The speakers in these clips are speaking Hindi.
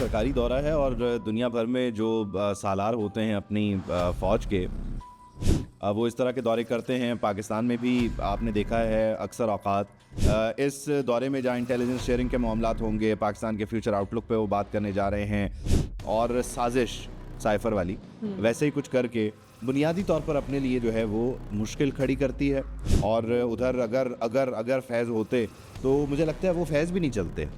सरकारी दौरा है और दुनिया भर में जो सालार होते हैं अपनी फ़ौज के, वो इस तरह के दौरे करते हैं। पाकिस्तान में भी आपने देखा है अक्सर औक़ात इस दौरे में जहाँ इंटेलिजेंस शेयरिंग के मामलात होंगे, पाकिस्तान के फ्यूचर आउटलुक पे वो बात करने जा रहे हैं और साजिश साइफ़र वाली वैसे ही कुछ करके बुनियादी तौर पर अपने लिए जो है वो मुश्किल खड़ी करती है। और उधर अगर अगर अगर फैज़ होते तो मुझे लगता है वो फैज़ भी नहीं चलते।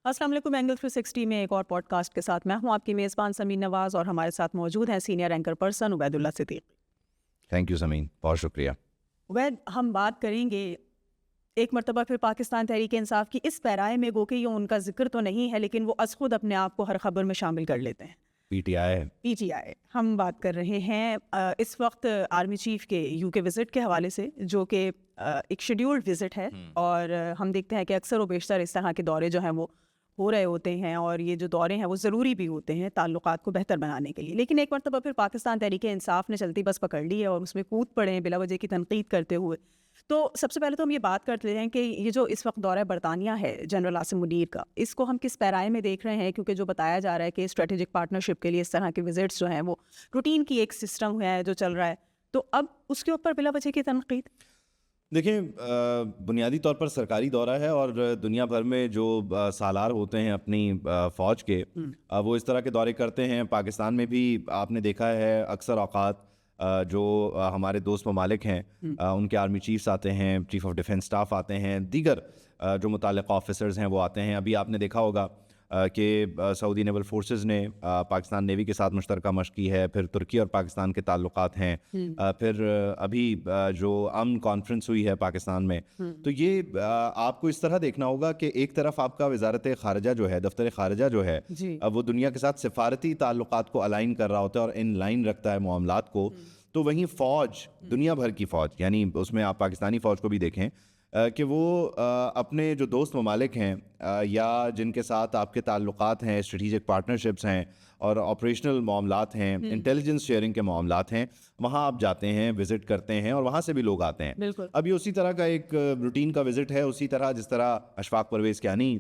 अस्सलाम वालेकुम। एंगल 360 में एक और पॉडकास्ट के साथ मैं हूं आपकी मेज़बान समीन नवाज़ और हमारे साथ मौजूद हैं senior anchor person Ubaidullah Siddiqui. Thank you Sameen, बहुत शुक्रिया। उबैद, हम बात करेंगे एक मरतबा फिर पाकिस्तान तहरीक इंसाफ की इस पैराए में, गो कि ये उनका जिक्र तो नहीं है लेकिन वो अज़ खुद अपने आप को हर खबर में शामिल कर लेते हैं। पीटीआई हम बात कर रहे हैं इस वक्त आर्मी चीफ के यूके विज़िट के हवाले से, जो कि एक शेड्यूल्ड विज़िट है। और हम देखते हैं कि अक्सर व बेशतर इस तरह के दौरे जो हैं वो हो रहे होते हैं और ये जो दौरे हैं वो ज़रूरी भी होते हैं ताल्लुकात को बेहतर बनाने के लिए। लेकिन एक मरतबा फिर पाकिस्तान तहरीक इंसाफ ने चलती बस पकड़ ली है और उसमें कूद पड़े हैं बिला वजह की तनकीद करते हुए। तो सबसे पहले तो हम ये बात करते हैं कि ये जो इस वक्त दौरा बरतानिया है जनरल आसिम मुनीर का, इसको हम किस पैराए में देख रहे हैं? क्योंकि जो बताया जा रहा है कि स्ट्रेटेजिक पार्टनरशिप के लिए इस तरह के विजिट्स जो हैं वो रूटीन की एक सिस्टम है जो चल रहा है, तो अब उसके ऊपर बिला वजह की तनकीद। देखिए, बुनियादी तौर पर सरकारी दौरा है और दुनिया भर में जो सालार होते हैं अपनी फ़ौज के, वो इस तरह के दौरे करते हैं। पाकिस्तान में भी आपने देखा है अक्सर औक़ात जो हमारे दोस्त ममालिक हैं उनके आर्मी चीफ्स आते हैं, चीफ़ ऑफ डिफेंस स्टाफ आते हैं, दीगर जो मुताल्लिक़ ऑफिसर्स हैं वो आते हैं। अभी आपने देखा होगा कि सऊदी नेवल फोर्सेस ने पाकिस्तान नेवी के साथ मुश्तरका मशक़ की है। फिर तुर्की और पाकिस्तान के ताल्लुकात हैं। फिर अभी जो अमन कॉन्फ्रेंस हुई है पाकिस्तान में, तो ये आपको इस तरह देखना होगा कि एक तरफ आपका वज़ारत ख़ारिजा जो है, दफ्तर ख़ारिजा जो है, वो दुनिया के साथ सिफारती ताल्लुकात को अलाइन कर रहा होता है और इन लाइन रखता है मामलात को। तो वहीं फ़ौज, दुनिया भर की फ़ौज, यानी उसमें आप पाकिस्तानी फ़ौज को भी देखें कि वो अपने जो दोस्त ममालिक हैं या जिनके साथ आपके ताल्लुकात हैं, स्ट्रेटेजिक पार्टनरशिप्स हैं और ऑपरेशनल मामलात हैं, इंटेलिजेंस शेयरिंग के मामलात हैं, वहाँ आप जाते हैं, विज़िट करते हैं और वहाँ से भी लोग आते हैं। अब ये उसी तरह का एक रूटीन का विज़िट है, उसी तरह जिस तरह अशफाक परवेज़ कियानी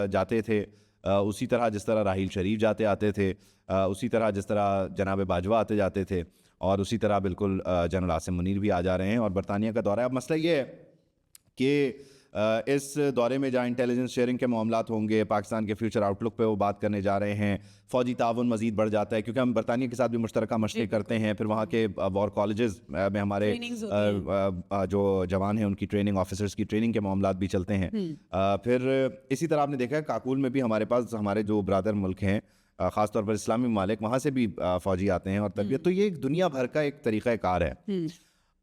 जाते थे, उसी तरह जिस तरह राहील शरीफ जाते आते थे, उसी तरह जिस तरह जनाब बाजवा आते जाते थे, और उसी तरह बिल्कुल जनरल आसिम मुनीर भी आ जा रहे हैं और बरतानिया का दौरा है। अब मसला ये है कि इस दौरे में जहाँ इंटेलिजेंस शेयरिंग के मामलात होंगे, पाकिस्तान के फ्यूचर आउटलुक पे वो बात करने जा रहे हैं, फ़ौजी ताउन मज़ीद बढ़ जाता है क्योंकि हम बरतानिया के साथ भी मुश्तरका मशक़ें करते हैं। फिर वहाँ के वॉर कॉलेजेस में हमारे जो जवान हैं उनकी ट्रेनिंग, ऑफिसर्स की ट्रेनिंग के मामलात भी चलते हैं। फिर इसी तरह आपने देखा है काकुल में भी हमारे पास हमारे जो ब्रादर मुल्क हैं, ख़ास तौर पर इस्लामी ममालिक, वहाँ से भी फ़ौजी आते हैं और तरबियत। तो ये एक दुनिया भर का एक तरीक़ा कार है।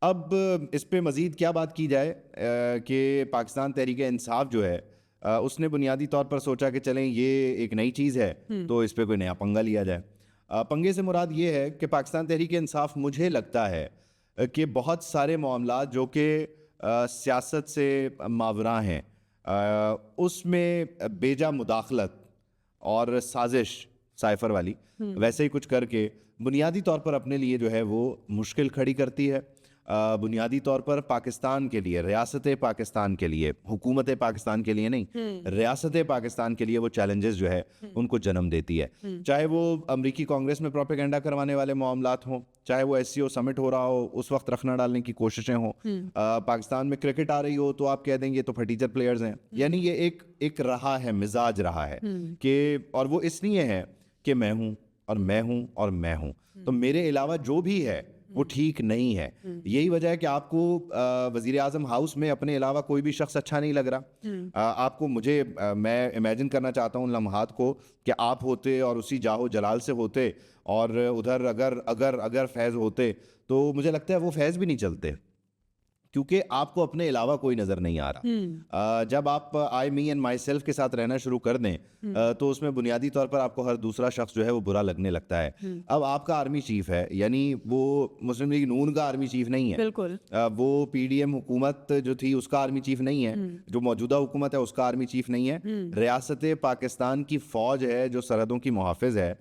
अब इस पे मज़ीद क्या बात की जाए कि पाकिस्तान तहरीक इंसाफ जो है उसने बुनियादी तौर पर सोचा कि चलें ये एक नई चीज़ है तो इस पे कोई नया पंगा लिया जाए। पंगे से मुराद ये है कि पाकिस्तान तहरीक इंसाफ, मुझे लगता है कि बहुत सारे मामलात जो कि सियासत से मावरा हैं, उसमें बेजा मुदाखलत और साजिश साइफ़र वाली वैसे ही कुछ करके बुनियादी तौर पर अपने लिए जो है वो मुश्किल खड़ी करती है। बुनियादी तौर पर पाकिस्तान के लिए, रियासत पाकिस्तान के लिए, हुकूमत पाकिस्तान के लिए नहीं, रियासत पाकिस्तान के लिए वो चैलेंजेस जो है उनको जन्म देती है। चाहे वो अमरीकी कांग्रेस में प्रोपेगेंडा करवाने वाले मामलात हों, चाहे वो SCO समिट हो रहा हो, उस वक्त रखना डालने की कोशिशें हों, पाकिस्तान में क्रिकेट आ रही हो तो आप कह देंगे तो फटीचर प्लेयर्स हैं। यानी ये एक रहा है, मिजाज रहा है कि, और वो इसलिए है कि मैं हूँ और मैं हूँ और मैं हूँ, तो मेरे अलावा जो भी है वो ठीक नहीं है। यही वजह है कि आपको वज़ीर आज़म हाउस में अपने अलावा कोई भी शख्स अच्छा नहीं लग रहा। आपको, मैं इमेजिन करना चाहता हूँ लम्हात को कि आप होते और उसी जाहो जलाल से होते और उधर अगर फैज़ होते, तो मुझे लगता है वो फैज़ भी नहीं चलते क्योंकि आपको अपने अलावा कोई नज़र नहीं आ रहा। जब आप आई मी एंड माई सेल्फ के साथ रहना शुरू कर दें तो उसमें बुनियादी तौर पर आपको हर दूसरा शख्स जो है वो बुरा लगने लगता है। अब आपका आर्मी चीफ है, यानी वो मुस्लिम लीग नून का आर्मी चीफ नहीं है, बिल्कुल वो PDM हुकूमत जो थी उसका आर्मी चीफ नहीं है, जो मौजूदा हुकूमत है उसका आर्मी चीफ नहीं है, रियासत पाकिस्तान की फ़ौज है जो सरहदों की मुहाफ़िज़ है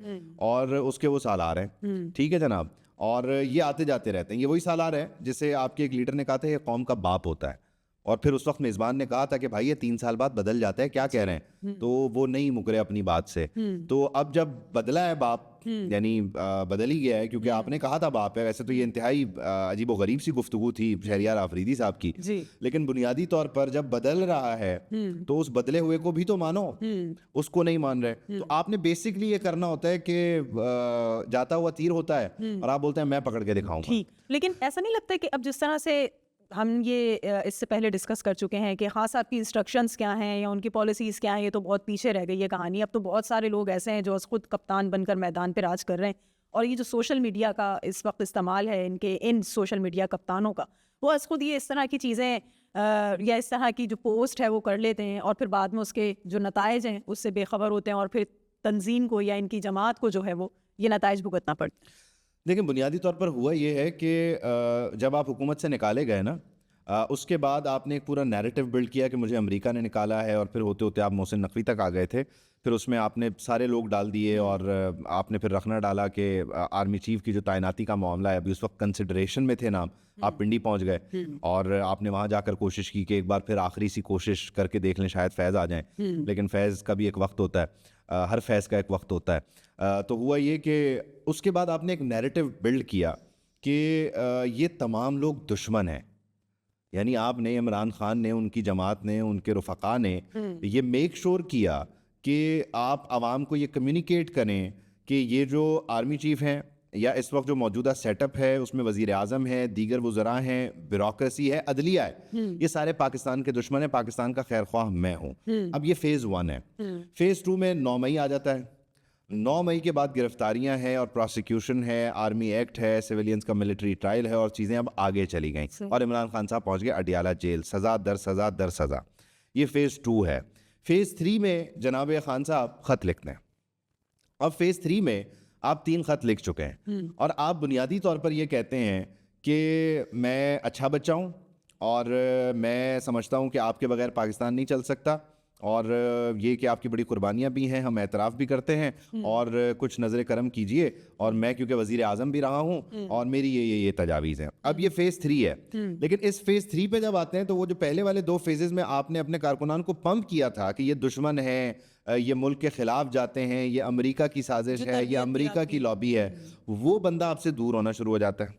और उसके वो सालार हैं। ठीक है जनाब, और ये आते जाते रहते हैं। ये वही सालार है जिसे आपके एक लीडर ने कहा था ये कौम का बाप होता है, और फिर उस वक्त मेज़बान ने कहा था कि भाई ये 3 साल बाद बदल जाता है, क्या कह रहे हैं, तो वो नहीं मुकरे अपनी बात से। तो अब जब बदला है बाप, यानी बदल ही गया है, क्योंकि आपने कहा था बाप है। वैसे तो ये इंतहाई अजीब व गरीब सी गुफ्तगू थी शहरियार आफरीदी साहब की, लेकिन बुनियादी तौर पर जब बदल रहा है तो उस बदले हुए को भी तो मानो, उसको नहीं मान रहे। तो आपने बेसिकली ये करना होता है कि जाता हुआ तीर होता है और आप बोलते हैं मैं पकड़ के दिखाऊंगा। ठीक, लेकिन ऐसा नहीं लगता कि अब जिस तरह से हम ये इससे पहले डिस्कस कर चुके हैं कि ख़ास आपकी इंस्ट्रक्शंस क्या हैं या उनकी पॉलिसीज़ क्या हैं, ये तो बहुत पीछे रह गई है कहानी। अब तो बहुत सारे लोग ऐसे हैं जो खुद कप्तान बनकर मैदान पे राज कर रहे हैं, और ये जो सोशल मीडिया का इस वक्त इस्तेमाल है इन सोशल मीडिया कप्तानों का, वो खुद ये इस तरह की चीज़ें या इस तरह की जो पोस्ट है वो कर लेते हैं और फिर बाद में उसके जो नताइज हैं उससे बेखबर होते हैं, और फिर तंजीम को या इनकी जमात को जो है वो ये नताइज भुगतना पड़ता है। देखिए, बुनियादी तौर पर हुआ ये है कि जब आप हुकूमत से निकाले गए ना, उसके बाद आपने एक पूरा नैरेटिव बिल्ड किया कि मुझे अमेरिका ने निकाला है, और फिर होते होते आप मोहसिन नकवी तक आ गए थे। फिर उसमें आपने सारे लोग डाल दिए, और आपने फिर रखना डाला कि आर्मी चीफ की जो तैनाती का मामला है, अभी उस वक्त कंसिडरेशन में थे नाम, आप पिंडी पहुंच गए और आपने वहां जाकर कोशिश की कि एक बार फिर आखिरी सी कोशिश करके देख लें, शायद फैज़ आ जाए। लेकिन फैज़ का भी एक वक्त होता है, हर फैज़ का एक वक्त होता है। तो हुआ ये कि उसके बाद आपने एक नैरेटिव बिल्ड किया कि ये तमाम लोग दुश्मन हैं, यानी आपने, इमरान खान ने, उनकी जमात ने, उनके रुफ़क़ा ने ये मेक श्योर किया कि आप आवाम को ये कम्युनिकेट करें कि ये जो आर्मी चीफ़ हैं या इस वक्त जो मौजूदा सेटअप है उसमें वज़ीर आज़म है, दीगर वज़रा हैं, ब्यूरोक्रेसी है, अदलिया है, ये सारे पाकिस्तान के दुश्मन हैं, पाकिस्तान का खैर ख्वाह मैं हूँ। अब ये फ़ेज़ 1 है। फ़ेज़ 2 में 9 मई आ जाता है। 9 मई के बाद गिरफ्तारियां हैं और प्रोसिक्यूशन है, आर्मी एक्ट है, सिविलियंस का मिलिट्री ट्रायल है, और चीज़ें अब आगे चली गई और इमरान खान साहब पहुंच गए अडियाला जेल, सज़ा दर सज़ा दर सज़ा। ये फ़ेज़ 2 है। फ़ेज़ 3 में जनाब खान साहब ख़त लिखते हैं। अब फ़ेज़ 3 में आप 3 ख़त लिख चुके हैं और आप बुनियादी तौर पर ये कहते हैं कि मैं अच्छा बच्चा हूँ और मैं समझता हूँ कि आपके बगैर पाकिस्तान नहीं चल सकता, और ये कि आपकी बड़ी कुर्बानियाँ भी हैं, हम एतराफ़ भी करते हैं, और कुछ नज़र करम कीजिए, और मैं क्योंकि वज़ीर आज़म भी रहा हूँ और मेरी ये तजावीज़ हैं। अब ये फ़ेज़ 3 है, लेकिन इस फ़ेज़ 3 पे जब आते हैं तो वो जो पहले वाले 2 फेजेज़ में आपने अपने कारकुनान को पंप किया था कि ये दुश्मन है, ये मुल्क के ख़िलाफ़ जाते हैं, ये अमेरिका की साजिश है, ये अमेरिका की लॉबी है, वो बंदा आपसे दूर होना शुरू हो जाता है।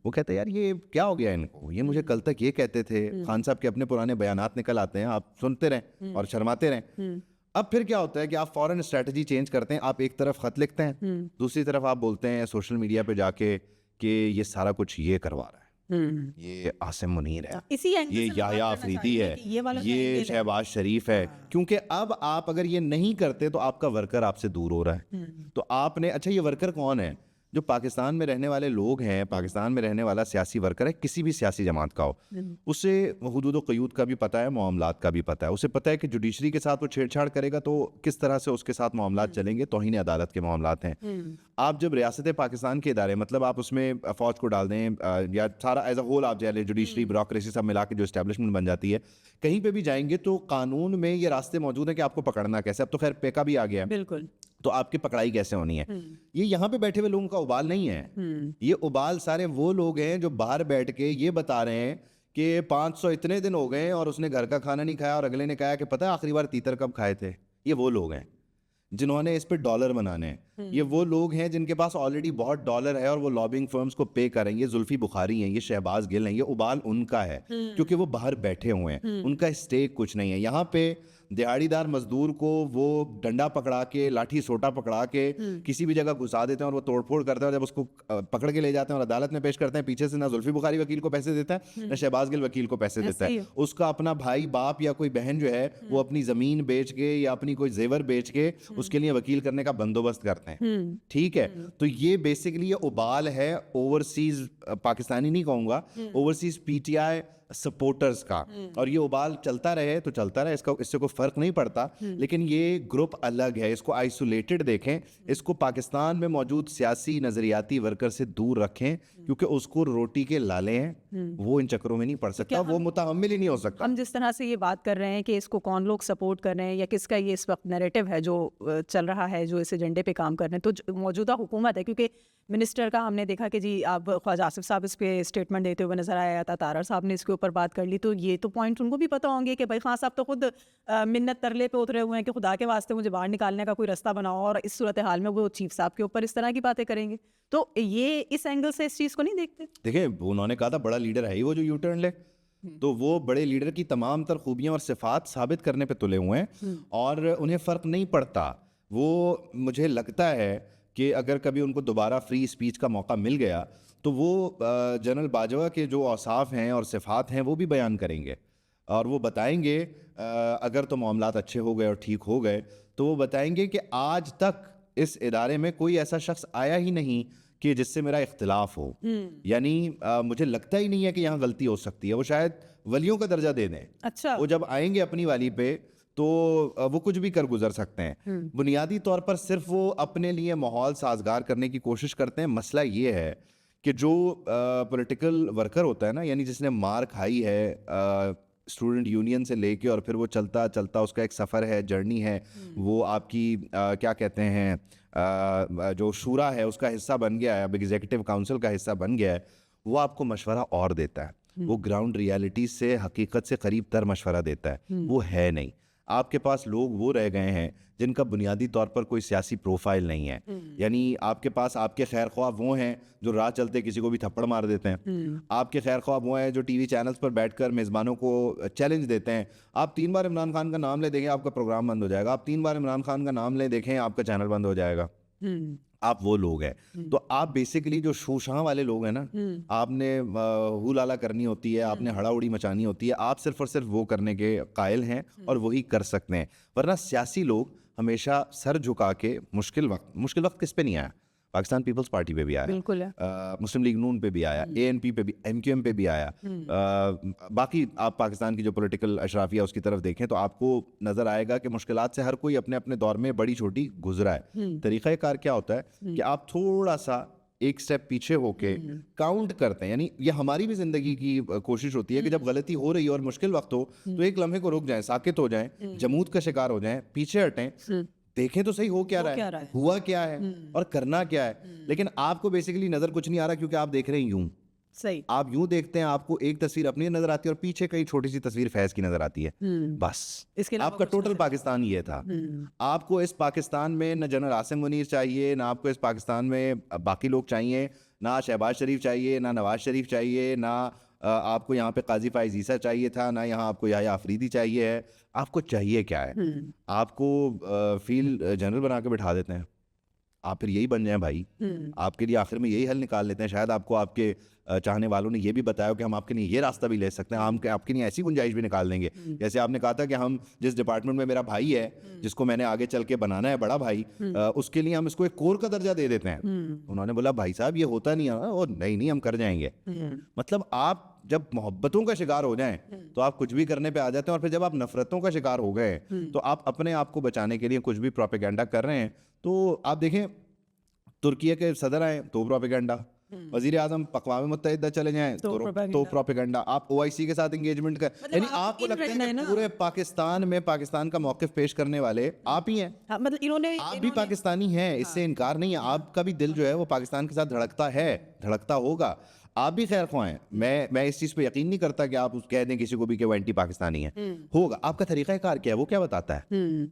वो कहते हैं यार ये क्या हो गया इनको, ये मुझे कल तक ये कहते थे। खान साहब के अपने पुराने बयानात निकल आते हैं, आप सुनते रहें और शर्माते रहें। अब फिर क्या होता है कि आप फ़ौरन स्ट्रेटजी चेंज करते हैं, आप एक तरफ ख़त लिखते हैं, दूसरी तरफ आप बोलते हैं सोशल मीडिया पे जाके कि ये सारा कुछ ये करवा रहा है, ये आसिम मुनीर है, ये याह्या अफरीदी है, ये शहबाज शरीफ है। क्योंकि अब आप अगर ये नहीं करते तो आपका वर्कर आपसे दूर हो रहा है। तो आपने, अच्छा ये वर्कर कौन है? जो पाकिस्तान में रहने वाले लोग हैं, पाकिस्तान में रहने वाला सियासी वर्कर है, किसी भी सियासी जमात का हो, उसे हुदूद व क़यूद का भी पता है, मामलात का भी पता है। उसे पता है कि जुडिशरी के साथ वो छेड़छाड़ करेगा तो किस तरह से उसके साथ मामलात चलेंगे, तौहीन अदालत के मामलात हैं। आप जब रियासत पाकिस्तान के इदारे, मतलब आप उसमें फ़ौज को डाल दें या सारा एज अ होल आप जाए, जुडिशरी, ब्यूरोक्रेसी सब मिला के जो एस्टेब्लिशमेंट बन जाती है, कहीं पे भी जाएंगे तो कानून में ये रास्ते मौजूद हैं कि आपको पकड़ना कैसे। अब तो खैर पेका भी आ गया है, बिल्कुल, तो आपकी पकड़ाई कैसे होनी है। ये यहाँ पे बैठे हुए लोगों का उबाल नहीं है, ये उबाल सारे वो लोग हैं जो बाहर बैठ के ये बता रहे हैं कि 500 इतने दिन हो गए और उसने घर का खाना नहीं खाया, और अगले ने कहा कि पता है आखिरी बार तीतर कब खाए थे। ये वो लोग हैं जिन्होंने इस पे डॉलर बनाने हैं, ये वो लोग हैं जिनके पास ऑलरेडी बहुत डॉलर है और वो लॉबिंग फर्म्स को पे करें। ये जुल्फी बुखारी हैं, ये शहबाज गिल हैं, ये उबाल उनका है क्योंकि वो बाहर बैठे हुए हैं, उनका स्टेक कुछ नहीं है। यहाँ पे दिहाड़ीदार मजदूर को वो डंडा पकड़ा के, लाठी सोटा पकड़ा के किसी भी जगह घुसा देते हैं और वो तोड़फोड़ करते हैं, और जब उसको पकड़ के ले जाते हैं और अदालत में पेश करते हैं, पीछे से ना जुल्फी बुखारी वकील को पैसे देता है, ना शहबाज गिल वकील को पैसे देता है। उसका अपना भाई, बाप या कोई बहन जो है वो अपनी जमीन बेच के या अपनी कोई जेवर बेच के उसके लिए वकील करने का बंदोबस्त करते हैं। ठीक है, तो ये बेसिकली ये उबाल है ओवरसीज, पाकिस्तानी नहीं कहूंगा, ओवरसीज पीटीआई सपोर्टर्स का, और ये उबाल चलता रहे तो चलता रहे, इससे कोई फर्क नहीं पड़ता। लेकिन ये ग्रुप अलग है, इसको आइसोलेटेड देखें, इसको पाकिस्तान में मौजूद सियासी नजरियाती वर्कर से दूर रखें, क्योंकि उसको रोटी के लाले हैं, वो इन चक्करों में नहीं पड़ सकता, वो मुतहम्मिल ही नहीं हो सकता। हम जिस तरह से ये बात कर रहे हैं कि इसको कौन लोग सपोर्ट कर रहे हैं या किसका ये इस वक्त नैरेटिव है जो चल रहा है, जो इस एजेंडे पे काम कर रहे हैं, तो मौजूदा हुकूमत है, क्योंकि मिनिस्टर का हमने देखा कि जी अब ख्वाजा आसिफ साहब इस पे स्टेटमेंट देते हुए नजर आया था, तारा साहब ने इसके ऊपर बात कर ली, तो ये तो पॉइंट उनको भी पता होंगे कि भाई खान साहब तो खुद मिन्नत तरले पे उतरे हुए हैं कि खुदा के वास्ते मुझे बाहर निकालने का कोई रास्ता बनाओ, और इस सूरत हाल में वो चीफ साहब के ऊपर इस तरह की बातें करेंगे। तो ये इस एंगल से इस चीज़ को नहीं देखते? देखिए, उन्होंने कहा था बड़ा लीडर है ही वो जो यू टर्न ले, तो वो बड़े लीडर की तमाम तर खूबियां और सिफात साबित करने पे तुले हुए हैं और उन्हें फ़र्क नहीं पड़ता। वो मुझे लगता है कि अगर कभी उनको दोबारा फ्री स्पीच का मौका मिल गया तो वो जनरल बाजवा के जो औसाफ हैं और सिफात हैं वो भी बयान करेंगे और वो बताएंगे, अगर तो मामलात अच्छे हो गए और ठीक हो गए तो वो बताएंगे कि आज तक इस इदारे में कोई ऐसा शख्स आया ही नहीं कि जिससे मेरा इख्तिलाफ हो। यानी मुझे लगता ही नहीं है कि यहाँ गलती हो सकती है। वो शायद वलियों का दर्जा दे दें। अच्छा, वो जब आएंगे अपनी वाली पे तो वो कुछ भी कर गुजर सकते हैं। बुनियादी तौर पर सिर्फ वो अपने लिए माहौल साजगार करने की कोशिश करते हैं। मसला ये है कि जो पॉलिटिकल वर्कर होता है ना, यानी जिसने मार खाई है स्टूडेंट यूनियन से लेके और फिर वो चलता चलता उसका एक सफ़र है, जर्नी है, वो आपकी क्या कहते हैं जो शूरा है उसका हिस्सा बन गया है, अब एग्जीक्यूटिव काउंसिल का हिस्सा बन गया है, वो आपको मशवरा और देता है। वो ग्राउंड रियलिटी से, हकीकत से करीब तर मशवरा देता है। वो है नहीं। आपके पास लोग वो रह गए हैं जिनका बुनियादी तौर पर कोई सियासी प्रोफाइल नहीं है। यानी आपके पास आपके खैर ख्वाह वो हैं जो राह चलते किसी को भी थप्पड़ मार देते हैं। आपके खैर ख्वाह वो हैं जो टीवी चैनल्स पर बैठकर मेज़बानों को चैलेंज देते हैं। आप 3 बार इमरान खान का नाम ले देखें आपका प्रोग्राम बंद हो जाएगा। आप 3 बार इमरान खान का नाम ले देखें आपका चैनल बंद हो जाएगा। आप वो लोग हैं। तो आप बेसिकली जो शूशां वाले लोग हैं ना, आपने हू लाला करनी होती है, आपने हड़ा उड़ी मचानी होती है, आप सिर्फ और सिर्फ वो करने के कायल हैं और वही कर सकते हैं। वरना सियासी लोग हमेशा सर झुका के मुश्किल वक्त किस पे नहीं आया? पाकिस्तान पीपल्स पार्टी पे भी आया, बिल्कुल है। मुस्लिम लीग नून पे भी आया, ANP पे भी, MQM पे भी आया। बाकी आप पाकिस्तान की जो पॉलिटिकल अशराफिया उसकी तरफ देखें तो आपको नजर आएगा कि मुश्किलात से हर कोई अपने अपने दौर में बड़ी छोटी गुजरा है। तरीक़ा कार क्या होता है कि आप थोड़ा सा एक स्टेप पीछे होके काउंट करते हैं। यानी ये हमारी भी जिंदगी की कोशिश होती है कि जब गलती हो रही हो और मुश्किल वक्त हो तो एक लम्हे को रुक जाएं, साकित हो जाएं, जमूद का शिकार हो जाएं, पीछे हटें, देखें तो सही हो क्या रहा है, हुआ क्या है और करना क्या है। लेकिन आपको बेसिकली नजर कुछ नहीं आ रहा क्योंकि आप देख रहे हैं यूं। सही, आप यूं देखते हैं, आपको एक तस्वीर अपनी नजर आती है और पीछे कई छोटी सी तस्वीर फैज की नजर आती है। बस इसके अलावा आपका टोटल पाकिस्तान ये था। आपको इस पाकिस्तान में न जनरल आसिम मुनीर चाहिए, ना आपको इस पाकिस्तान में बाकी लोग चाहिए, ना शहबाज शरीफ चाहिए, ना नवाज शरीफ चाहिए, ना आपको यहाँ पे काजी फाइज ईसा चाहिए था, ना यहाँ आपको याह्या अफरीदी चाहिए है। आपको चाहिए क्या है? आपको फील्ड जनरल बना के बिठा देते हैं, आप फिर यही बन जाएं भाई। आपके लिए आखिर में यही हल निकाल लेते हैं। शायद आपको आपके चाहने वालों ने ये भी बताया कि हम आपके लिए ये रास्ता भी ले सकते हैं, हम आपके लिए ऐसी गुंजाइश भी निकाल देंगे। जैसे आपने कहा था कि हम जिस डिपार्टमेंट में मेरा भाई है, जिसको मैंने आगे चल के बनाना है बड़ा भाई, उसके लिए हम इसको एक कोर का दर्जा दे देते हैं। उन्होंने बोला भाई साहब ये होता नहीं है। और नहीं हम कर जाएंगे। मतलब आप जब मोहब्बतों का शिकार हो जाएं तो आप कुछ भी करने पे आ जाते हैं, और फिर जब आप नफरतों का शिकार हो गए तो आप अपने आप को बचाने के लिए कुछ भी प्रोपेगेंडा कर रहे हैं। तो आप देखें, तुर्की के सदर आए तो प्रोपेगेंडा, वजीर आजम अक़वाम मुत्तहिदा चले जाएं तो प्रोपेगेंडा, आप OIC के साथ एंगेजमेंट कर, यानी आपको लगता है कि पूरे पाकिस्तान में पाकिस्तान का मौक़िफ़ पेश करने वाले आप ही हैं। मतलब इन्होंने आप भी पाकिस्तानी हैं, इससे इनकार नहीं है। आपका भी दिल जो है वो पाकिस्तान के साथ धड़कता होगा। आप भी खैर ख्वाह हैं। मैं इस चीज़ पे यकीन नहीं करता कि आप कह दें किसी को भी कि वो एंटी पाकिस्तानी है। होगा। आपका तरीक़ा कार क्या है वो क्या बताता है?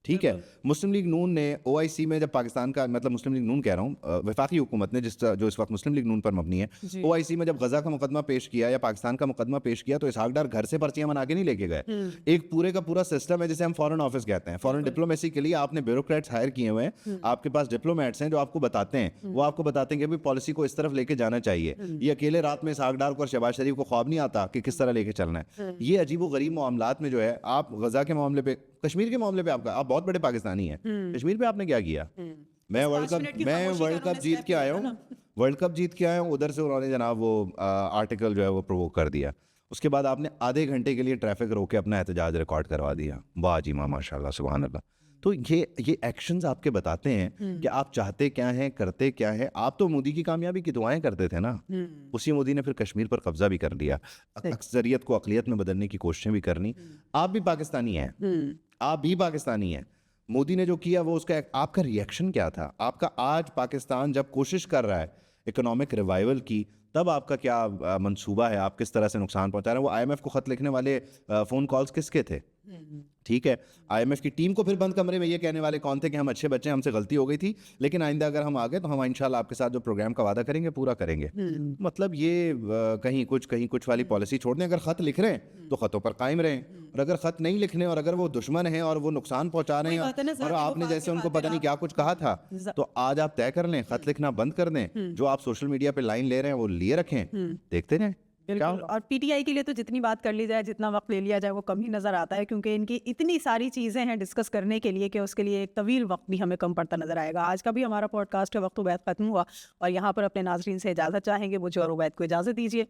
ठीक है। मुस्लिम लीग नून ने OIC में जब पाकिस्तान का, मतलब मुस्लिम लीग नून कह रहा हूँ, वफाकी हुकूमत ने जो इस वक्त मुस्लिम लीग नून पर मबनी है, OIC में जब गजा का मुकदमा पेश किया या पाकिस्तान का मुकदमा पेश किया तो इसहाक डार घर से पर्चियां बना के नहीं लेके गए। एक पूरे का पूरा सिस्टम है जिसे हम फॉरेन ऑफिस कहते हैं। फॉरेन डिप्लोमेसी के लिए आपने ब्यूरोक्रेट्स हायर किए हुए हैं, आपके पास डिप्लोमेट्स हैं जो आपको बताते हैं, वो आपको बताते हैं कि पॉलिसी को इस तरफ लेके जाना चाहिए। ये अकेले रात में इसहाक डार को और शहबाज शरीफ को ख्वाब नहीं आता कि किस तरह लेके चलना है। ये अजीब व गरीब मामलात में जो है, आप गजा के मामले पे, कश्मीर के मामले पे आप बहुत बड़े पाकिस्तानी हैं, कश्मीर पे आपने क्या किया? मैं वर्ल्ड कप जीत के आया हूँ, उधर से उन्होंने जनाब वो आर्टिकल जो है वो प्रोवोक कर दिया। उसके बाद आपने आधे घंटे के लिए ट्रैफिक रोके अपना एहतजाज रिकॉर्ड करवा दिया। वाह जी माँ, माशाल्लाह, सुभान अल्लाह। तो ये एक्शंस आपके बताते हैं कि आप चाहते क्या हैं, करते क्या है। आप तो मोदी की कामयाबी की दुआएं करते थे ना, उसी मोदी ने फिर कश्मीर पर कब्जा भी कर लिया, अक्सरियत को अक़लियत में बदलने की कोशिशें भी करनी। आप भी पाकिस्तानी हैं, आप भी पाकिस्तानी हैं। मोदी ने जो किया वो उसका आपका रिएक्शन क्या था? आपका आज पाकिस्तान जब कोशिश कर रहा है इकोनॉमिक रिवाइवल की, तब आपका क्या मंसूबा है? आप किस तरह से नुकसान पहुंचा रहे हैं? वो आईएमएफ को खत लिखने वाले फ़ोन कॉल्स किसके थे? ठीक है, आईएमएफ की टीम को फिर बंद कमरे में ये कहने वाले कौन थे कि हम अच्छे बच्चे हैं, हमसे गलती हो गई थी, लेकिन आइंदा अगर हम आ गए तो हम इंशाल्लाह आपके साथ जो प्रोग्राम का वादा करेंगे पूरा करेंगे। मतलब ये कहीं कुछ वाली पॉलिसी छोड़ दें। अगर ख़त लिख रहे हैं तो ख़तों पर कायम रहें, और अगर ख़त नहीं लिखने और अगर वो दुश्मन हैं और वो नुकसान पहुंचा रहे हैं और आपने जैसे उनको पता नहीं क्या कुछ कहा था, तो आज आप तय कर लें, ख़त लिखना बंद कर दें, जो आप सोशल मीडिया पे लाइन ले रहे हैं वो लिए रखें, देखते रहें। बिल्कुल। और पीटीआई के लिए तो जितनी बात कर ली जाए, जितना वक्त ले लिया जाए, वो कम ही नज़र आता है, क्योंकि इनकी इतनी सारी चीज़ें हैं डिस्कस करने के लिए कि उसके लिए एक तवील वक्त भी हमें कम पड़ता नज़र आएगा। आज का भी हमारा पॉडकास्ट है वक्त उबैद ख़त्म हुआ, और यहाँ पर अपने नाजरीन से इजाज़त चाहेंगे। मुझे और उबैद को इजाज़त दीजिए।